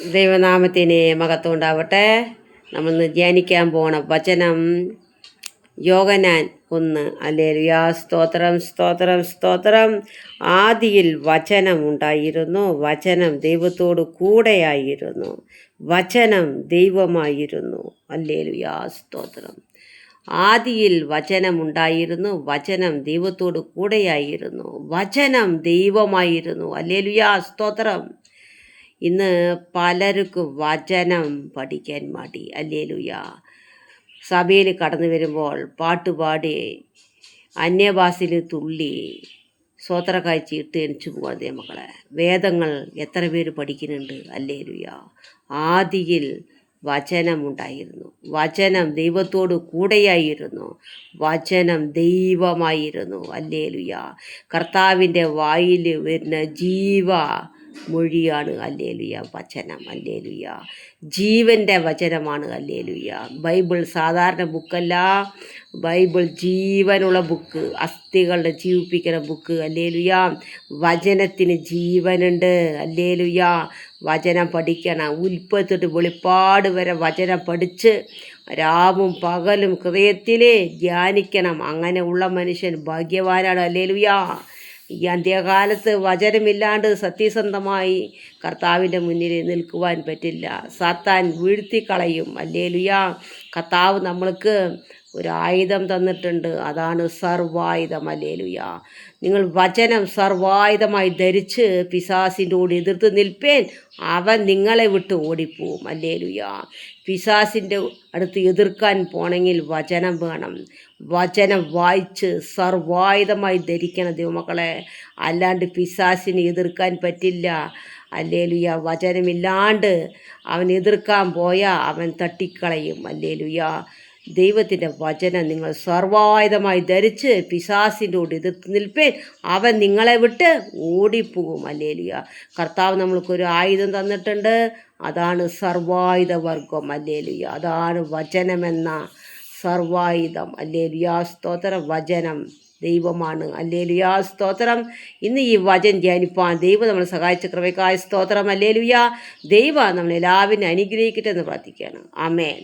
ദൈവനാമത്തിന് മഹത്വം ഉണ്ടാവട്ടെ. നമ്മളിന്ന് ധ്യാനിക്കാൻ പോണ വചനം യോഹന്നാൻ 1. ഹല്ലേലൂയാ. സ്തോത്രം സ്തോത്രം സ്തോത്രം. ആദിയിൽ വചനം ഉണ്ടായിരുന്നു, വചനം ദൈവത്തോട് കൂടെയായിരുന്നു, വചനം ദൈവമായിരുന്നു. ഹല്ലേലൂയാ. സ്തോത്രം. ആദിയിൽ വചനം ഉണ്ടായിരുന്നു, വചനം ദൈവത്തോട് കൂടെയായിരുന്നു, വചനം ദൈവമായിരുന്നു. ഹല്ലേലൂയാ. സ്തോത്രം. ഇന്ന് പലർക്കും വചനം പഠിക്കാൻ മടി. ഹല്ലേലൂയാ. സഭയിൽ കടന്നു വരുമ്പോൾ പാട്ടുപാടി അന്യഭാഷയിൽ തുള്ളി സ്വോത്ര കാഴ്ച ഇട്ട് എണിച്ചു പോകാതെ മക്കളെ. വേദങ്ങൾ എത്ര പേര് പഠിക്കുന്നുണ്ട്? ഹല്ലേലൂയാ. ആദിയിൽ വചനം ഉണ്ടായിരുന്നു, വചനം ദൈവത്തോട് കൂടെയായിരുന്നു, വചനം ദൈവമായിരുന്നു. ഹല്ലേലൂയാ. കർത്താവിൻ്റെ വായിൽ വരുന്ന മൊഴിയാണ് ഹല്ലേലൂയാ വചനം. ഹല്ലേലൂയാ. ജീവൻ്റെ വചനമാണ്. ഹല്ലേലൂയാ. ബൈബിൾ സാധാരണ ബുക്കല്ല, ബൈബിൾ ജീവനുള്ള ബുക്ക്, അസ്ഥികളുടെ ജീവിപ്പിക്കുന്ന ബുക്ക്. ഹല്ലേലൂയാ. വചനത്തിന് ജീവനുണ്ട്. ഹല്ലേലൂയാ. വചനം പഠിക്കണം. ഉൽപ്പത്തി വെളിപ്പാട് വരെ വചനം പഠിച്ച് രാവും പകലും ഹൃദയത്തിൽ ധ്യാനിക്കണം. അങ്ങനെയുള്ള മനുഷ്യൻ ഭാഗ്യവാനാണ്. ഹല്ലേലൂയാ. ഈ അന്ത്യകാലത്ത് വചനമില്ലാണ്ട് സത്യസന്ധമായി കർത്താവിൻ്റെ മുന്നിൽ നിൽക്കുവാൻ പറ്റില്ല. സാത്താൻ വീഴ്ത്തിക്കളയും. ഹല്ലേലൂയാ. കർത്താവ് നമ്മൾക്ക് ഒരു ആയുധം തന്നിട്ടുണ്ട്, അതാണ് സർവായുധം. ഹല്ലേലൂയാ. നിങ്ങൾ വചനം സർവായുധമായി ധരിച്ച് പിശാസിനോട് എതിർത്ത് നിൽപ്പേൻ, അവൻ നിങ്ങളെ വിട്ട് ഓടിപ്പോവും. ഹല്ലേലൂയാ. പിശാസിൻ്റെ അടുത്ത് എതിർക്കാൻ പോണെങ്കിൽ വചനം വേണം. വചനം വായിച്ച് സർവായുധമായി ധരിക്കണം ദൈവമക്കളെ. അല്ലാണ്ട് പിശാസിനെ എതിർക്കാൻ പറ്റില്ല. ഹല്ലേലൂയാ. വചനമില്ലാണ്ട് അവൻ എതിർക്കാൻ പോയാൽ അവൻ തട്ടിക്കളയും. ഹല്ലേലൂയാ. ദൈവത്തിൻ്റെ വചനം നിങ്ങൾ സർവായുധമായി ധരിച്ച് പിശാസിനോട് എതിർത്ത് നിൽപ്പേൻ, അവൻ നിങ്ങളെ വിട്ട് ഓടിപ്പോകും. ഹല്ലേലൂയാ. കർത്താവ് നമ്മൾക്കൊരു ആയുധം തന്നിട്ടുണ്ട്, അതാണ് സർവായുധവർഗം. ഹല്ലേലൂയാ. അതാണ് വചനമെന്ന സർവായുധം. ഹല്ലേലൂയാ. സ്തോത്രം. വചനം ദൈവമാണ്. ഹല്ലേലൂയാ. സ്തോത്രം. ഇന്ന് ഈ വചനം ധ്യാനിപ്പാൻ ദൈവം നമ്മളെ സഹായിച്ച കൃപയ്ക്കായ സ്തോത്രം. ഹല്ലേലൂയാ. ദൈവം നമ്മളെല്ലാവരും അനുഗ്രഹിക്കട്ടെ എന്ന് പ്രാർത്ഥിക്കുകയാണ്. ആമേൻ.